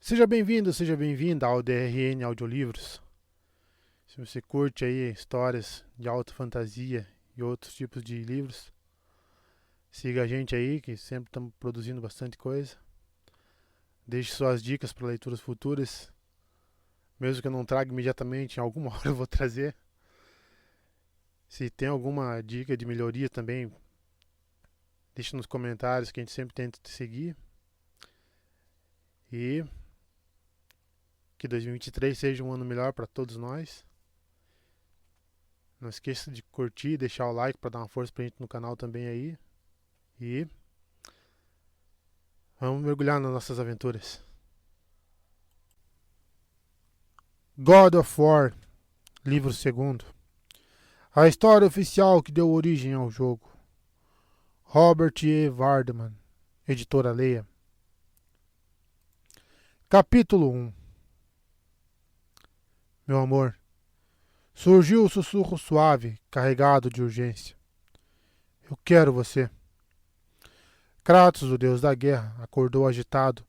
Seja bem-vindo, seja bem-vinda ao DRN Audiolivros. Se você curte aí histórias de alta fantasia e outros tipos de livros, siga a gente aí, que sempre estamos produzindo bastante coisa. Deixe suas dicas para leituras futuras, mesmo que eu não traga imediatamente, em alguma hora eu vou trazer. Se tem alguma dica de melhoria também, deixe nos comentários que a gente sempre tenta te seguir. E que 2023 seja um ano melhor para todos nós. Não esqueça de curtir e deixar o like para dar uma força pra gente no canal também aí. E vamos mergulhar nas nossas aventuras. God of War, livro segundo. A história oficial que deu origem ao jogo. Robert E. Wardman, editora Leia. Capítulo 1. Meu amor. Surgiu o sussurro suave, carregado de urgência. Eu quero você. Kratos, o deus da guerra, acordou agitado,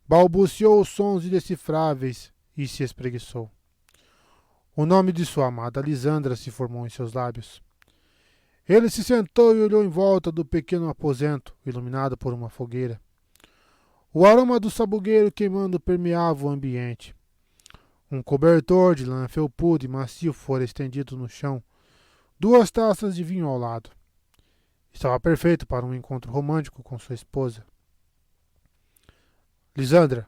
balbuciou sons indecifráveis e se espreguiçou. O nome de sua amada Lisandra se formou em seus lábios. Ele se sentou e olhou em volta do pequeno aposento, iluminado por uma fogueira. O aroma do sabugueiro queimando permeava o ambiente. Um cobertor de lã felpudo e macio fora estendido no chão, 2 taças de vinho ao lado. Estava perfeito para um encontro romântico com sua esposa. Lisandra,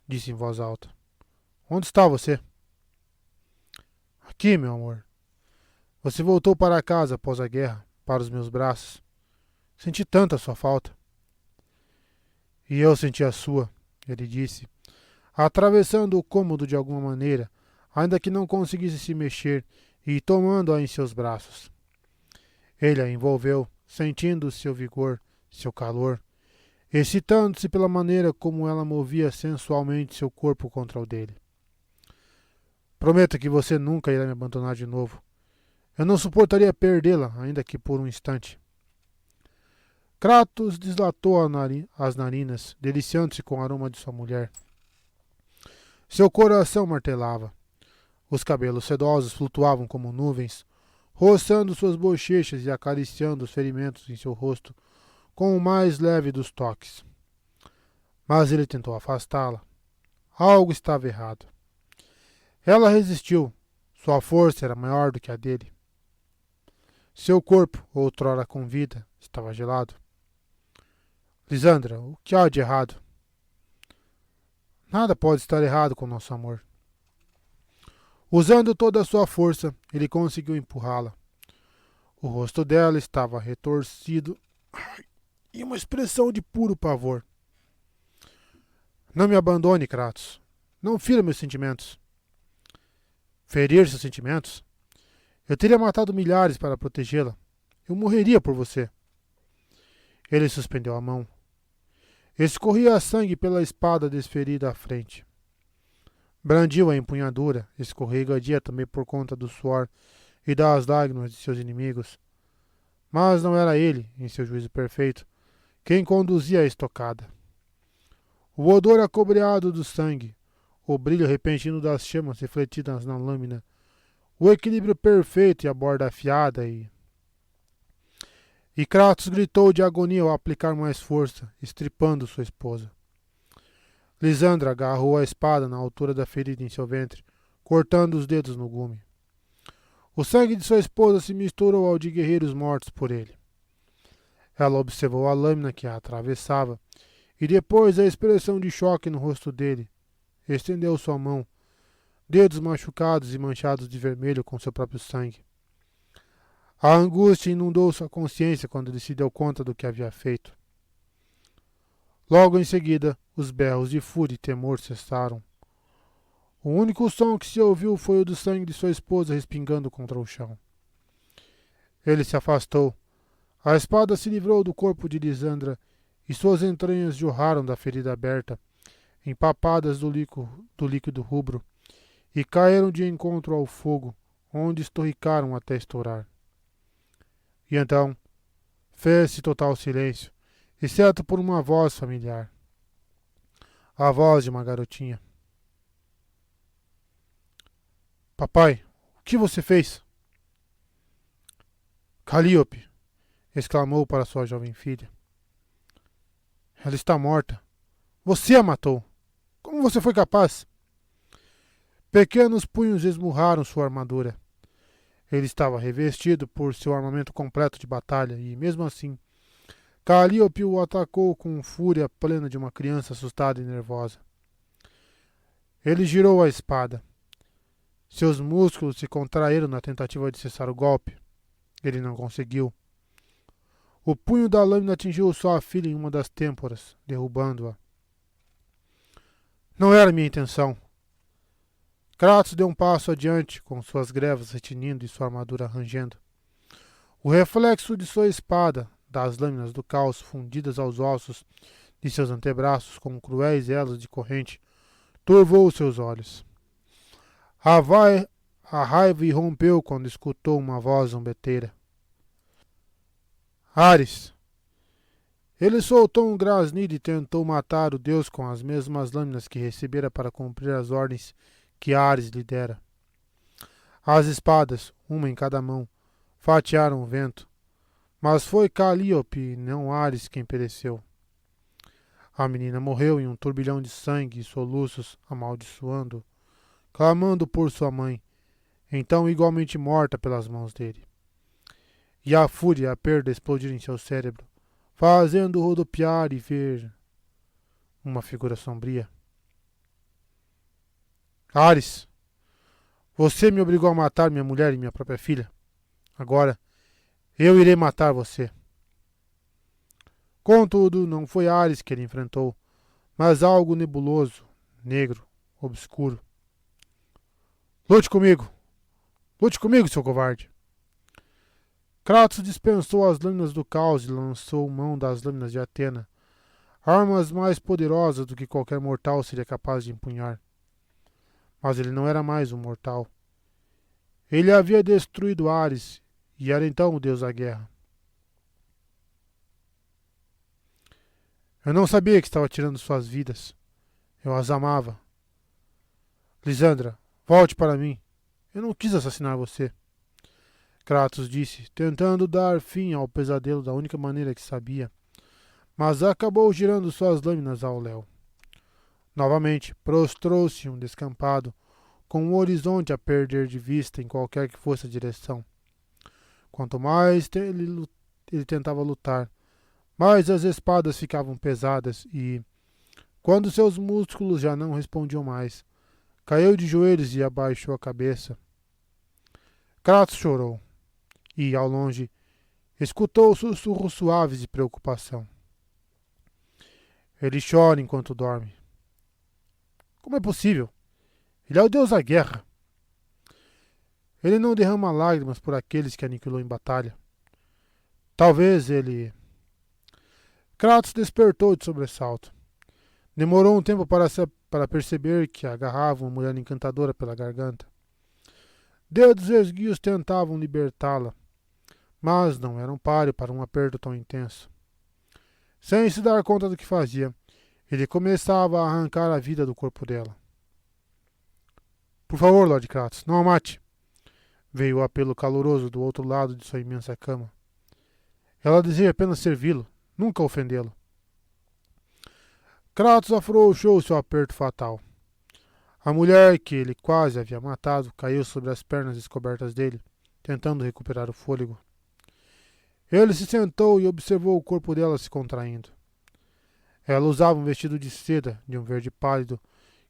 disse em voz alta, onde está você? Aqui, meu amor. Você voltou para casa após a guerra, para os meus braços. Senti tanta sua falta. E eu senti a sua, ele disse, atravessando o cômodo de alguma maneira, ainda que não conseguisse se mexer, e tomando-a em seus braços. Ele a envolveu, sentindo seu vigor, seu calor, excitando-se pela maneira como ela movia sensualmente seu corpo contra o dele. Prometa que você nunca irá me abandonar de novo. Eu não suportaria perdê-la, ainda que por um instante. Kratos dilatou as narinas, deliciando-se com o aroma de sua mulher. Seu coração martelava. Os cabelos sedosos flutuavam como nuvens, roçando suas bochechas e acariciando os ferimentos em seu rosto com o mais leve dos toques. Mas ele tentou afastá-la. Algo estava errado. Ela resistiu. Sua força era maior do que a dele. Seu corpo, outrora com vida, estava gelado. Lisandra, o que há de errado? Nada pode estar errado com nosso amor. Usando toda a sua força, ele conseguiu empurrá-la. O rosto dela estava retorcido e uma expressão de puro pavor. Não me abandone, Kratos. Não fira meus sentimentos. Ferir seus sentimentos? Eu teria matado milhares para protegê-la. Eu morreria por você. Ele suspendeu a mão. Escorria sangue pela espada desferida à frente. Brandiu a empunhadura, escorregadia também por conta do suor e das lágrimas de seus inimigos. Mas não era ele, em seu juízo perfeito, quem conduzia a estocada. O odor acobreado do sangue, o brilho repentino das chamas refletidas na lâmina, o equilíbrio perfeito e a borda afiada E Kratos gritou de agonia ao aplicar mais força, estripando sua esposa. Lisandra agarrou a espada na altura da ferida em seu ventre, cortando os dedos no gume. O sangue de sua esposa se misturou ao de guerreiros mortos por ele. Ela observou a lâmina que a atravessava e depois a expressão de choque no rosto dele. Estendeu sua mão, dedos machucados e manchados de vermelho com seu próprio sangue. A angústia inundou sua consciência quando ele se deu conta do que havia feito. Logo em seguida, os berros de fúria e temor cessaram. O único som que se ouviu foi o do sangue de sua esposa respingando contra o chão. Ele se afastou. A espada se livrou do corpo de Lisandra e suas entranhas jorraram da ferida aberta, empapadas do líquido rubro, e caíram de encontro ao fogo, onde estorricaram até estourar. E então, fez-se total silêncio, exceto por uma voz familiar. a voz de uma garotinha. Papai, o que você fez? Calíope, exclamou para sua jovem filha. Ela está morta. Você a matou. Como você foi capaz? Pequenos punhos esmurraram sua armadura. Ele estava revestido por seu armamento completo de batalha e, mesmo assim, Calíope o atacou com fúria plena de uma criança assustada e nervosa. Ele girou a espada. Seus músculos se contraíram na tentativa de cessar o golpe. Ele não conseguiu. O punho da lâmina atingiu sua filha em uma das têmporas, derrubando-a. Não era minha intenção. Kratos deu um passo adiante, com suas grevas retinindo e sua armadura rangendo. O reflexo de sua espada, das lâminas do caos fundidas aos ossos de seus antebraços com cruéis elos de corrente, turvou seus olhos. A raiva irrompeu quando escutou uma voz zombeteira. Ares! Ele soltou um grasnido e tentou matar o deus com as mesmas lâminas que recebera para cumprir as ordens que Ares lhe dera. As espadas, uma em cada mão, fatiaram o vento, mas foi Calíope e não Ares quem pereceu. A menina morreu em um turbilhão de sangue e soluços, amaldiçoando, clamando por sua mãe, então igualmente morta pelas mãos dele. E a fúria e a perda explodiram em seu cérebro, fazendo rodopiar e ver uma figura sombria. Ares, você me obrigou a matar minha mulher e minha própria filha. Agora, eu irei matar você. Contudo, não foi Ares que ele enfrentou, mas algo nebuloso, negro, obscuro. Lute comigo! Lute comigo, seu covarde! Kratos dispensou as lâminas do caos e lançou mão das lâminas de Atena, armas mais poderosas do que qualquer mortal seria capaz de empunhar. Mas ele não era mais um mortal. Ele havia destruído Ares e era então o deus da guerra. Eu não sabia que estava tirando suas vidas. Eu as amava. Lisandra, volte para mim. Eu não quis assassinar você. Kratos disse, tentando dar fim ao pesadelo da única maneira que sabia, mas acabou girando suas lâminas ao léu. Novamente, prostrou-se um descampado, com o horizonte a perder de vista em qualquer que fosse a direção. Quanto mais ele tentava lutar, mais as espadas ficavam pesadas e, quando seus músculos já não respondiam mais, caiu de joelhos e abaixou a cabeça. Kratos chorou e, ao longe, escutou sussurros suaves de preocupação. Ele chora enquanto dorme. Como é possível? Ele é o deus da guerra. Ele não derrama lágrimas por aqueles que aniquilou em batalha. Talvez ele... Kratos despertou de sobressalto. Demorou um tempo para perceber que agarrava uma mulher encantadora pela garganta. Dedos esguios tentavam libertá-la, mas não eram páreo para um aperto tão intenso. Sem se dar conta do que fazia, ele começava a arrancar a vida do corpo dela. Por favor, Lord Kratos, não a mate. Veio o apelo caloroso do outro lado de sua imensa cama. Ela deseja apenas servi-lo, nunca ofendê-lo. Kratos afrouxou seu aperto fatal. A mulher que ele quase havia matado caiu sobre as pernas descobertas dele, tentando recuperar o fôlego. Ele se sentou e observou o corpo dela se contraindo. Ela usava um vestido de seda de um verde pálido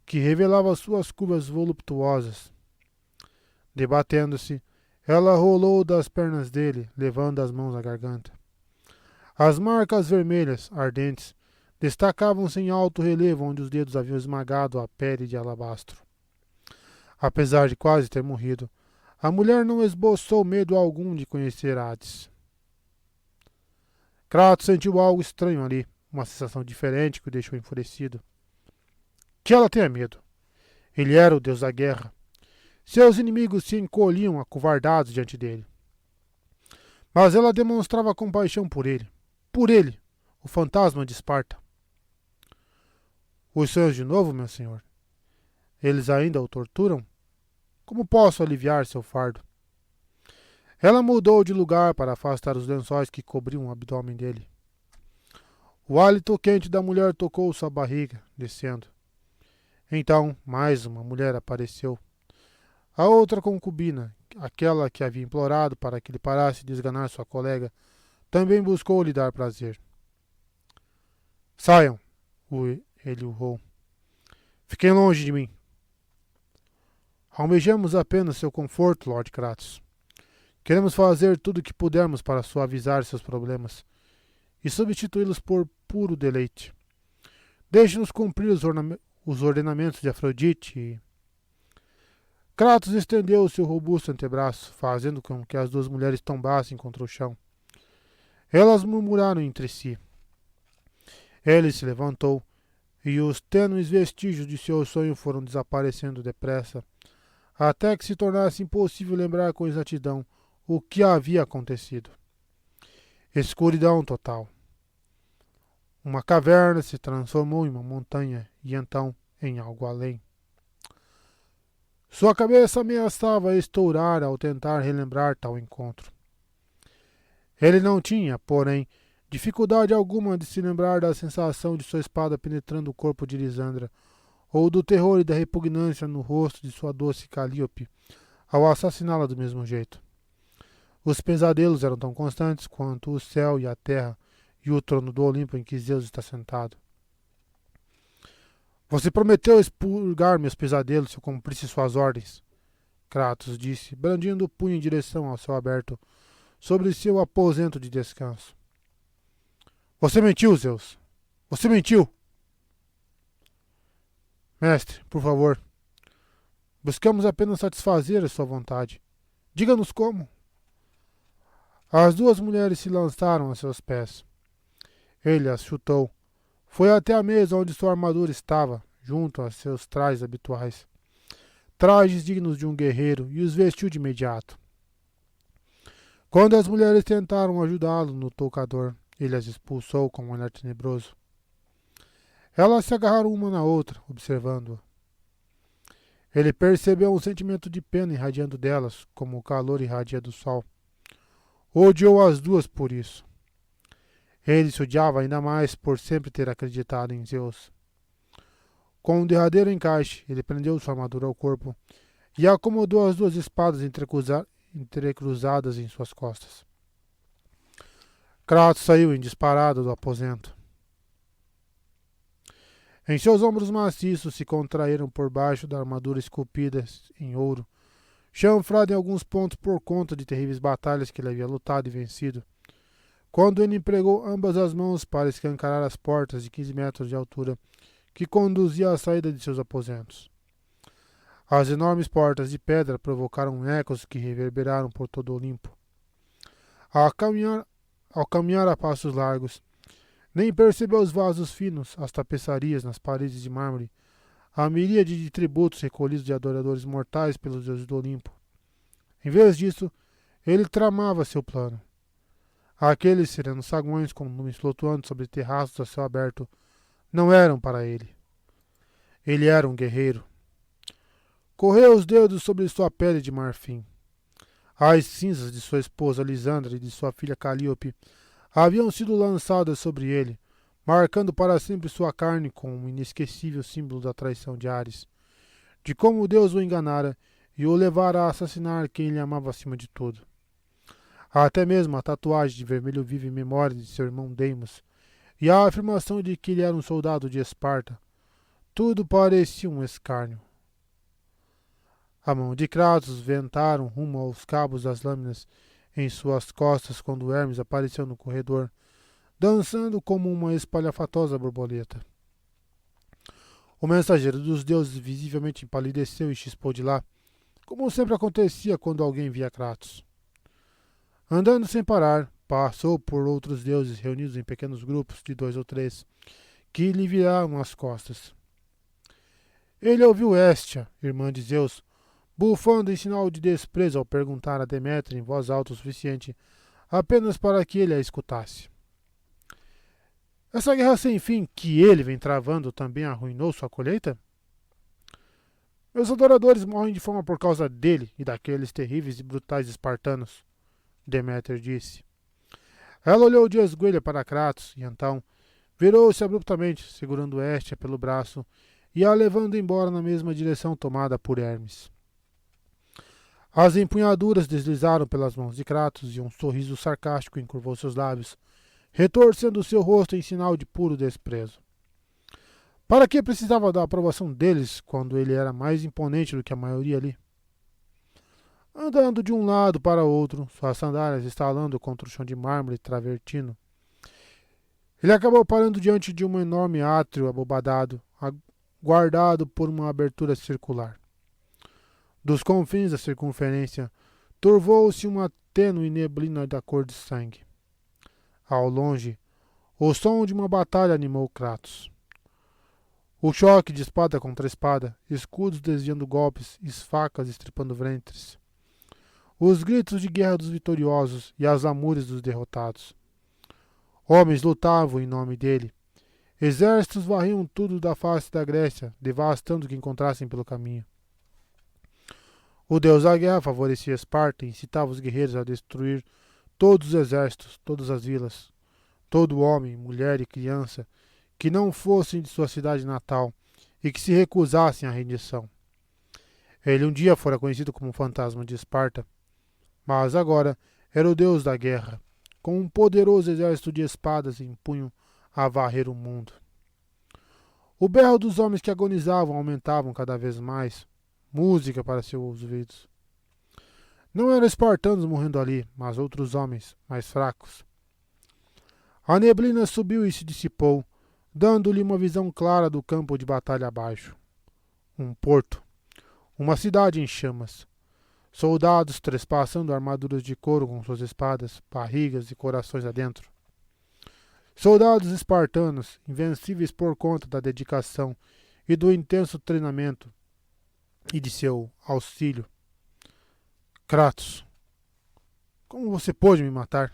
que revelava suas curvas voluptuosas. Debatendo-se, ela rolou das pernas dele, levando as mãos à garganta. As marcas vermelhas, ardentes, destacavam-se em alto relevo onde os dedos haviam esmagado a pele de alabastro. Apesar de quase ter morrido, a mulher não esboçou medo algum de conhecer Hades. Kratos sentiu algo estranho ali, uma sensação diferente que o deixou enfurecido. Que ela tenha medo. Ele era o deus da guerra. Seus inimigos se encolhiam acovardados diante dele. Mas ela demonstrava compaixão por ele. Por ele, o fantasma de Esparta. Os sonhos de novo, meu senhor? Eles ainda o torturam? Como posso aliviar seu fardo? Ela mudou de lugar para afastar os lençóis que cobriam o abdômen dele. O hálito quente da mulher tocou sua barriga, descendo. Então, mais uma mulher apareceu. A outra concubina, aquela que havia implorado para que ele parasse de esganar sua colega, também buscou lhe dar prazer. Saiam, ele urrou. Fiquem longe de mim. Almejamos apenas seu conforto, Lord Kratos. Queremos fazer tudo o que pudermos para suavizar seus problemas e substituí-los por puro deleite. Deixe-nos cumprir os ordenamentos de Afrodite e... Kratos estendeu o seu robusto antebraço, fazendo com que as duas mulheres tombassem contra o chão. Elas murmuraram entre si. Ele se levantou, e os tênues vestígios de seu sonho foram desaparecendo depressa, até que se tornasse impossível lembrar com exatidão o que havia acontecido. Escuridão total. Uma caverna se transformou em uma montanha e então em algo além. Sua cabeça ameaçava estourar ao tentar relembrar tal encontro. Ele não tinha, porém, dificuldade alguma de se lembrar da sensação de sua espada penetrando o corpo de Lisandra, ou do terror e da repugnância no rosto de sua doce Calíope ao assassiná-la do mesmo jeito. Os pesadelos eram tão constantes quanto o céu e a terra e o trono do Olimpo em que Zeus está sentado. Você prometeu expurgar meus pesadelos se eu cumprisse suas ordens, Kratos disse, brandindo o punho em direção ao céu aberto, sobre seu aposento de descanso. Você mentiu, Zeus! Você mentiu! Mestre, por favor, buscamos apenas satisfazer a sua vontade. Diga-nos como. As duas mulheres se lançaram a seus pés. Ele as chutou. Foi até a mesa onde sua armadura estava, junto a seus trajes habituais. Trajes dignos de um guerreiro, e os vestiu de imediato. Quando as mulheres tentaram ajudá-lo no toucador, ele as expulsou com um olhar tenebroso. Elas se agarraram uma na outra, observando-a. Ele percebeu um sentimento de pena irradiando delas, como o calor irradia do sol. Odiou as duas por isso. Ele se odiava ainda mais por sempre ter acreditado em Zeus. Com um derradeiro encaixe, ele prendeu sua armadura ao corpo e acomodou as duas espadas entrecruzadas em suas costas. Kratos saiu em disparada do aposento. Em seus ombros maciços se contraíram por baixo da armadura esculpida em ouro, chanfrada em alguns pontos por conta de terríveis batalhas que ele havia lutado e vencido, quando ele empregou ambas as mãos para escancarar as portas de 15 metros de altura que conduzia à saída de seus aposentos. As enormes portas de pedra provocaram ecos que reverberaram por todo o Olimpo. Ao caminhar a passos largos, nem percebeu os vasos finos, as tapeçarias nas paredes de mármore, a miríade de tributos recolhidos de adoradores mortais pelos deuses do Olimpo. Em vez disso, ele tramava seu plano. Aqueles serenos saguões com nuvens flutuando sobre terraços a céu aberto não eram para ele. Ele era um guerreiro. Correu os dedos sobre sua pele de marfim. As cinzas de sua esposa Lisandra e de sua filha Calíope haviam sido lançadas sobre ele, marcando para sempre sua carne com um inesquecível símbolo da traição de Ares, de como Deus o enganara e o levara a assassinar quem ele amava acima de tudo. Até mesmo a tatuagem de vermelho viva em memória de seu irmão Deimos e a afirmação de que ele era um soldado de Esparta, tudo parecia um escárnio. A mão de Kratos ventaram rumo aos cabos das lâminas em suas costas quando Hermes apareceu no corredor, dançando como uma espalhafatosa borboleta. O mensageiro dos deuses visivelmente empalideceu e chispou de lá, como sempre acontecia quando alguém via Kratos. Andando sem parar, passou por outros deuses reunidos em pequenos grupos de 2 ou 3, que lhe viraram as costas. Ele ouviu Hestia, irmã de Zeus, bufando em sinal de desprezo ao perguntar a Deméter em voz alta o suficiente apenas para que ele a escutasse. Essa guerra sem fim que ele vem travando também arruinou sua colheita? Meus adoradores morrem de fome por causa dele e daqueles terríveis e brutais espartanos, Deméter disse. Ela olhou de esguelha para Kratos e então virou-se abruptamente, segurando Hestia pelo braço e a levando embora na mesma direção tomada por Hermes. As empunhaduras deslizaram pelas mãos de Kratos e um sorriso sarcástico encurvou seus lábios, retorcendo seu rosto em sinal de puro desprezo. Para que precisava da aprovação deles quando ele era mais imponente do que a maioria ali? Andando de um lado para outro, suas sandálias estalando contra o chão de mármore travertino, ele acabou parando diante de um enorme átrio abobadado, guardado por uma abertura circular. Dos confins da circunferência, turvou-se uma tênue neblina da cor de sangue. Ao longe, o som de uma batalha animou Kratos. O choque de espada contra espada, escudos desviando golpes e facas estripando ventres. Os gritos de guerra dos vitoriosos e as lamúrias dos derrotados. Homens lutavam em nome dele. Exércitos varriam tudo da face da Grécia, devastando o que encontrassem pelo caminho. O deus da guerra favorecia Esparta e incitava os guerreiros a destruir todos os exércitos, todas as vilas, todo homem, mulher e criança que não fossem de sua cidade natal e que se recusassem à rendição. Ele um dia fora conhecido como o fantasma de Esparta, mas agora era o deus da guerra, com um poderoso exército de espadas em punho a varrer o mundo. O berro dos homens que agonizavam aumentavam cada vez mais, música para seus ouvidos. Não eram espartanos morrendo ali, mas outros homens, mais fracos. A neblina subiu e se dissipou, dando-lhe uma visão clara do campo de batalha abaixo. Um porto. Uma cidade em chamas. Soldados trespassando armaduras de couro com suas espadas, barrigas e corações adentro. Soldados espartanos, invencíveis por conta da dedicação e do intenso treinamento e de seu auxílio. Kratos, como você pôde me matar?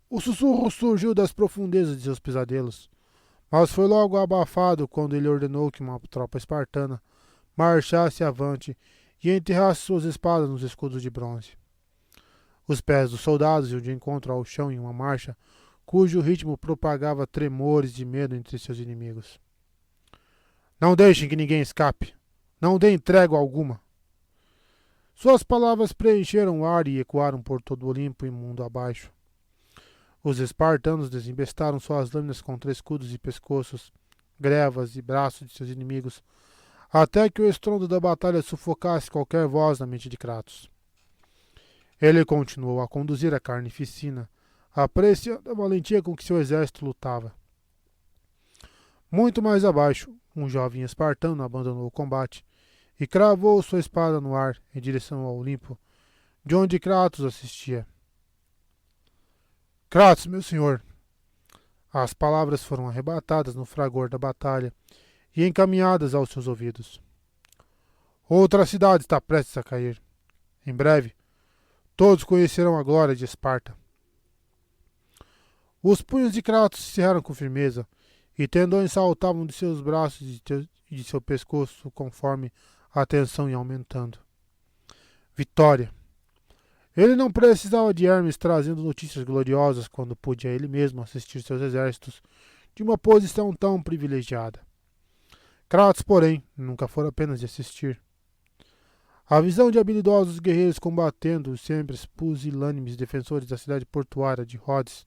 O sussurro surgiu das profundezas de seus pesadelos, mas foi logo abafado quando ele ordenou que uma tropa espartana marchasse avante e enterrasse suas espadas nos escudos de bronze. Os pés dos soldados iam de encontro ao chão em uma marcha, cujo ritmo propagava tremores de medo entre seus inimigos. Não deixem que ninguém escape. Não deem trégua alguma. Suas palavras preencheram o ar e ecoaram por todo o Olimpo e mundo abaixo. Os espartanos desembestaram suas lâminas contra escudos e pescoços, grevas e braços de seus inimigos, até que o estrondo da batalha sufocasse qualquer voz na mente de Kratos. Ele continuou a conduzir a carnificina, apreciando a valentia com que seu exército lutava. Muito mais abaixo, um jovem espartano abandonou o combate e cravou sua espada no ar em direção ao Olimpo, de onde Kratos assistia. Kratos, meu senhor! As palavras foram arrebatadas no fragor da batalha e encaminhadas aos seus ouvidos. Outra cidade está prestes a cair. Em breve, todos conhecerão a glória de Esparta. Os punhos de Kratos se cerraram com firmeza, e tendões saltavam de seus braços e de seu pescoço conforme a tensão ia aumentando. Vitória! Ele não precisava de Hermes trazendo notícias gloriosas quando podia ele mesmo assistir seus exércitos de uma posição tão privilegiada. Kratos, porém, nunca fora apenas de assistir. A visão de habilidosos guerreiros combatendo os sempre pusilânimes defensores da cidade portuária de Rhodes,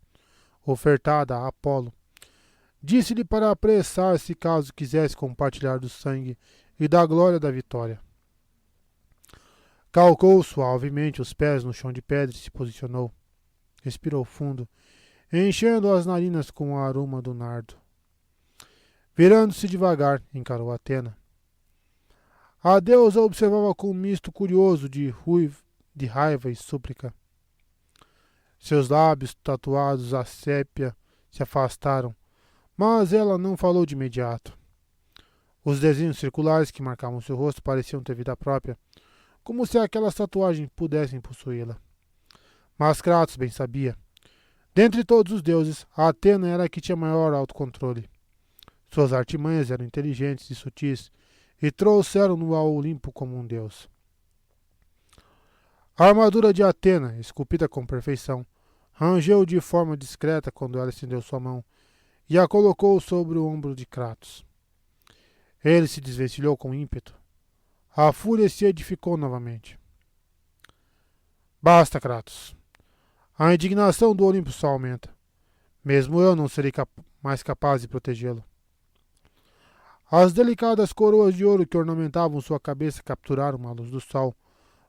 ofertada a Apolo, disse-lhe para apressar-se caso quisesse compartilhar do sangue e da glória da vitória. Calcou suavemente os pés no chão de pedra e se posicionou. Respirou fundo, enchendo as narinas com o aroma do nardo. Virando-se devagar, encarou Atena. A deusa observava com um misto curioso de raiva e súplica. Seus lábios, tatuados a sépia, se afastaram, mas ela não falou de imediato. Os desenhos circulares que marcavam seu rosto pareciam ter vida própria, como se aquelas tatuagens pudessem possuí-la. Mas Kratos bem sabia. Dentre todos os deuses, a Atena era a que tinha maior autocontrole. Suas artimanhas eram inteligentes e sutis, e trouxeram-no ao Olimpo como um deus. A armadura de Atena, esculpida com perfeição, rangeu de forma discreta quando ela estendeu sua mão e a colocou sobre o ombro de Kratos. Ele se desvencilhou com ímpeto. A fúria se edificou novamente. Basta, Kratos. A indignação do Olimpo só aumenta. Mesmo eu não serei mais capaz de protegê-lo. As delicadas coroas de ouro que ornamentavam sua cabeça capturaram a luz do sol,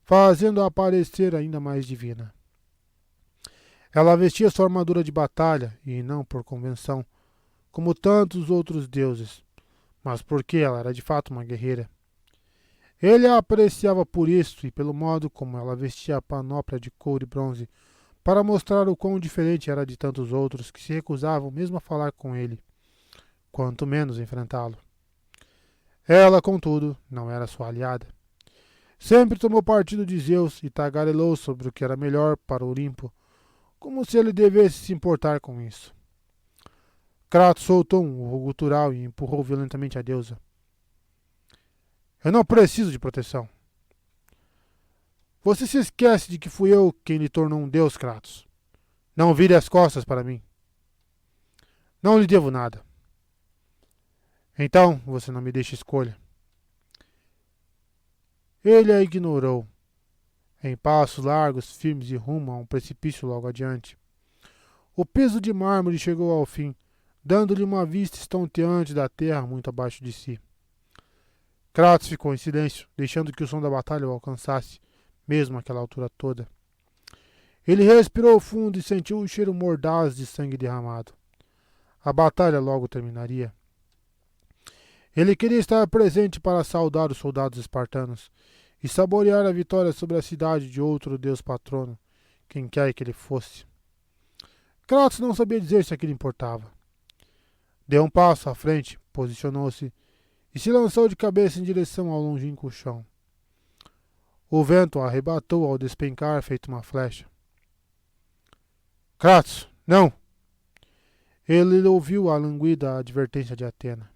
fazendo-a parecer ainda mais divina. Ela vestia sua armadura de batalha, e não por convenção, como tantos outros deuses, mas porque ela era de fato uma guerreira. Ele a apreciava por isso e pelo modo como ela vestia a panóplia de couro e bronze, para mostrar o quão diferente era de tantos outros que se recusavam mesmo a falar com ele, quanto menos enfrentá-lo. Ela, contudo, não era sua aliada. Sempre tomou partido de Zeus e tagarelou sobre o que era melhor para o Olimpo, como se ele devesse se importar com isso. Kratos soltou um urro gutural e empurrou violentamente a deusa. Eu não preciso de proteção. Você se esquece de que fui eu quem lhe tornou um deus, Kratos. Não vire as costas para mim. Não lhe devo nada. Então você não me deixa escolha. Ele a ignorou, em passos largos, firmes e rumo a um precipício logo adiante. O piso de mármore chegou ao fim, dando-lhe uma vista estonteante da terra muito abaixo de si. Kratos ficou em silêncio, deixando que o som da batalha o alcançasse, mesmo àquela altura toda. Ele respirou fundo e sentiu o cheiro mordaz de sangue derramado. A batalha logo terminaria. Ele queria estar presente para saudar os soldados espartanos e saborear a vitória sobre a cidade de outro deus patrono, quem quer que ele fosse. Kratos não sabia dizer se aquilo importava. Deu um passo à frente, posicionou-se e se lançou de cabeça em direção ao longínquo chão. O vento o arrebatou ao despencar feito uma flecha. Kratos, não! Ele ouviu a languida advertência de Atena.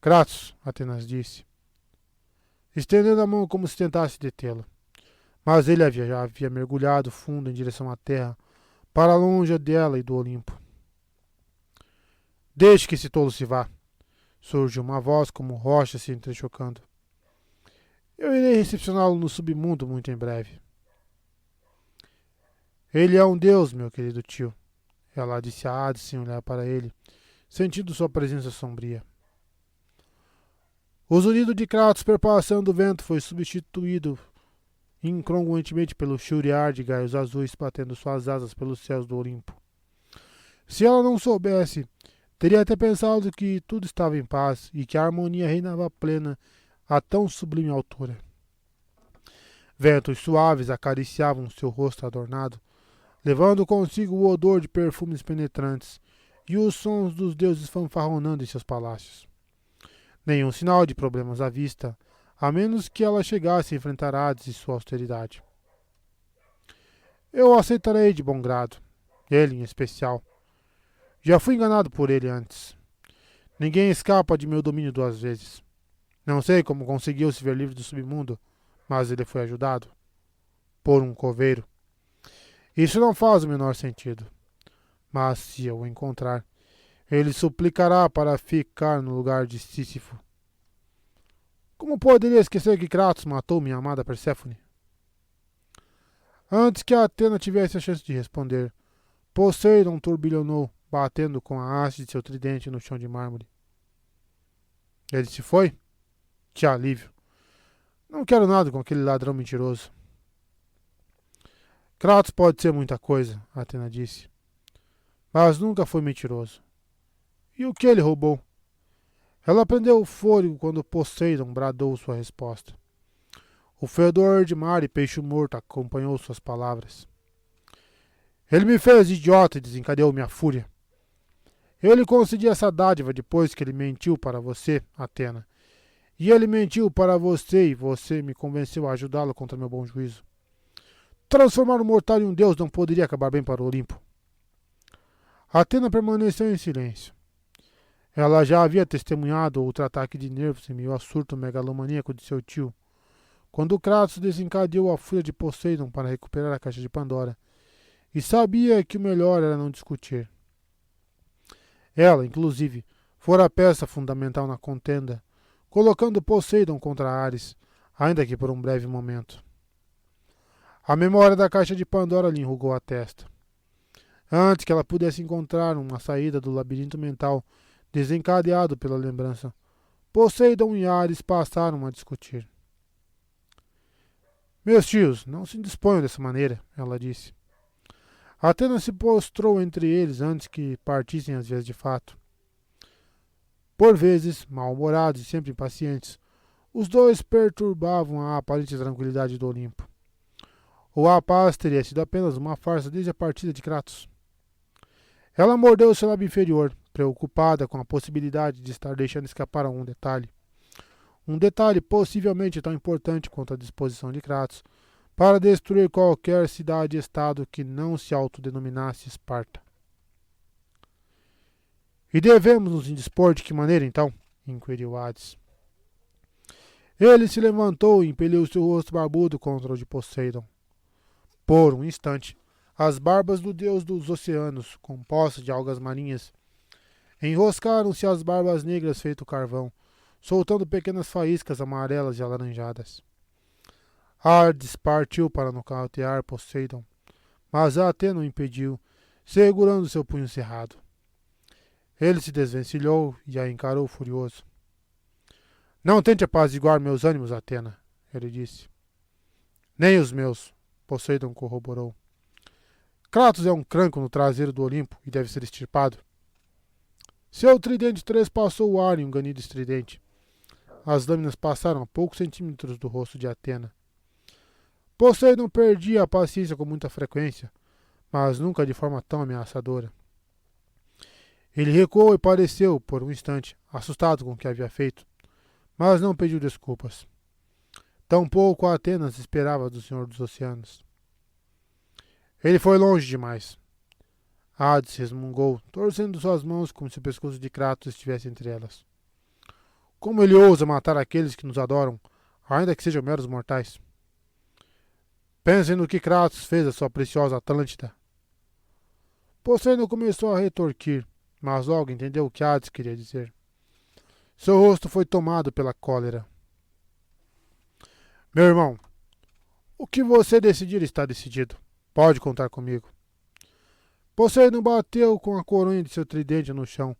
Kratos, Atenas disse, estendendo a mão como se tentasse detê-lo. Mas ele já havia mergulhado fundo em direção à terra, para longe dela e do Olimpo. Deixe que esse tolo se vá. Surgiu uma voz como rocha se entrechocando. Eu irei recepcioná-lo no submundo muito em breve. Ele é um deus, meu querido tio. Ela disse a Hades sem olhar para ele, sentindo sua presença sombria. O zunido de Kratos perpassando o vento foi substituído incongruentemente pelo churiar de gaios azuis batendo suas asas pelos céus do Olimpo. Se ela não soubesse, teria até pensado que tudo estava em paz e que a harmonia reinava plena a tão sublime altura. Ventos suaves acariciavam seu rosto adornado, levando consigo o odor de perfumes penetrantes e os sons dos deuses fanfarronando em seus palácios. Nenhum sinal de problemas à vista, a menos que ela chegasse a enfrentar Hades e sua austeridade. Eu o aceitarei de bom grado, ele em especial. Já fui enganado por ele antes. Ninguém escapa de meu domínio duas vezes. Não sei como conseguiu se ver livre do submundo, mas ele foi ajudado. Por um coveiro. Isso não faz o menor sentido. Mas se eu o encontrar, ele suplicará para ficar no lugar de Sísifo. Como poderia esquecer que Kratos matou minha amada Perséfone? Antes que a Atena tivesse a chance de responder, Poseidon turbilhonou, batendo com a haste de seu tridente no chão de mármore. Ele se foi? Que alívio. Não quero nada com aquele ladrão mentiroso. Kratos pode ser muita coisa, Atena disse, mas nunca foi mentiroso. E o que ele roubou? Ela prendeu o fôlego quando Poseidon bradou sua resposta. O fedor de mar e peixe morto acompanhou suas palavras. Ele me fez idiota e desencadeou minha fúria. Eu lhe concedi essa dádiva depois que ele mentiu para você, Atena. E ele mentiu para você e você me convenceu a ajudá-lo contra meu bom juízo. transformar um mortal em um deus não poderia acabar bem para o Olimpo. Atena permaneceu em silêncio. Ela já havia testemunhado outro ataque de nervos em meio ao surto megalomaníaco de seu tio, quando Kratos desencadeou a fúria de Poseidon para recuperar a caixa de Pandora, e sabia que o melhor era não discutir. Ela, inclusive, fora a peça fundamental na contenda, colocando Poseidon contra Ares, ainda que por um breve momento. A memória da caixa de Pandora lhe enrugou a testa. Antes que ela pudesse encontrar uma saída do labirinto mental desencadeado pela lembrança, Poseidon e Ares passaram a discutir. Meus tios, não se disponham dessa maneira, ela disse. Atena se prostrou entre eles antes que partissem as vias de fato. Por vezes, mal-humorados e sempre impacientes, os dois perturbavam a aparente tranquilidade do Olimpo. Ou a paz teria sido apenas uma farsa desde a partida de Kratos. Ela mordeu seu lábio inferior, preocupada com a possibilidade de estar deixando escapar algum detalhe. Um detalhe possivelmente tão importante quanto a disposição de Kratos para destruir qualquer cidade-estado que não se autodenominasse Esparta. E devemos nos indispor de que maneira, então? Inquiriu Hades. Ele se levantou e impeliu seu rosto barbudo contra o de Poseidon. Por um instante, as barbas do deus dos oceanos, compostas de algas marinhas, enroscaram-se às barbas negras feito carvão, soltando pequenas faíscas amarelas e alaranjadas. Hades partiu para nocautear Poseidon, mas Atena o impediu, segurando seu punho cerrado. Ele se desvencilhou e a encarou furioso. Não tente apaziguar meus ânimos, Atena, ele disse. Nem os meus, Poseidon corroborou. Kratos é um cranco no traseiro do Olimpo e deve ser extirpado. Seu tridente trespassou o ar em um ganido estridente. As lâminas passaram a poucos centímetros do rosto de Atena. Poseidon perdia a paciência com muita frequência, mas nunca de forma tão ameaçadora. Ele recuou e pareceu, por um instante, assustado com o que havia feito, mas não pediu desculpas. Tampouco Atenas esperava do Senhor dos Oceanos. Ele foi longe demais. Hades resmungou, torcendo suas mãos como se o pescoço de Kratos estivesse entre elas. Como ele ousa matar aqueles que nos adoram, ainda que sejam meros mortais? Pensem no que Kratos fez à sua preciosa Atlântida. Poseidon começou a retorquir, mas logo entendeu o que Hades queria dizer. Seu rosto foi tomado pela cólera. Meu irmão, o que você decidir está decidido. Pode contar comigo. Poseidon bateu com a coronha de seu tridente no chão,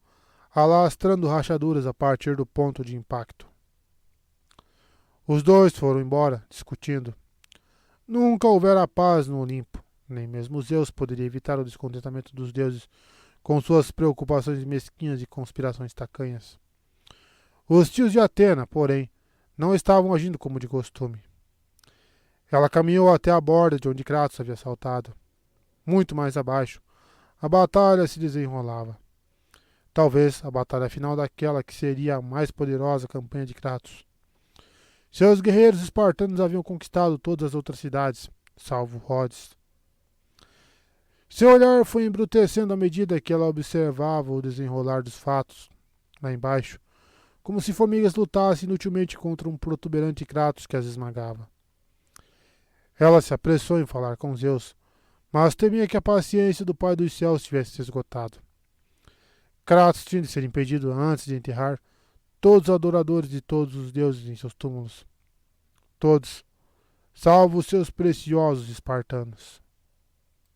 alastrando rachaduras a partir do ponto de impacto. Os dois foram embora, discutindo. Nunca houvera paz no Olimpo. Nem mesmo Zeus poderia evitar o descontentamento dos deuses com suas preocupações mesquinhas e conspirações tacanhas. Os tios de Atena, porém, não estavam agindo como de costume. Ela caminhou até a borda de onde Kratos havia saltado. Muito mais abaixo, a batalha se desenrolava. Talvez a batalha final daquela que seria a mais poderosa campanha de Kratos. Seus guerreiros espartanos haviam conquistado todas as outras cidades, salvo Rhodes. Seu olhar foi embrutecendo à medida que ela observava o desenrolar dos fatos, lá embaixo, como se formigas lutassem inutilmente contra um protuberante Kratos que as esmagava. Ela se apressou em falar com Zeus, mas temia que a paciência do Pai dos Céus tivesse se esgotado. Kratos tinha de ser impedido antes de enterrar todos os adoradores de todos os deuses em seus túmulos. Todos, salvo os seus preciosos espartanos.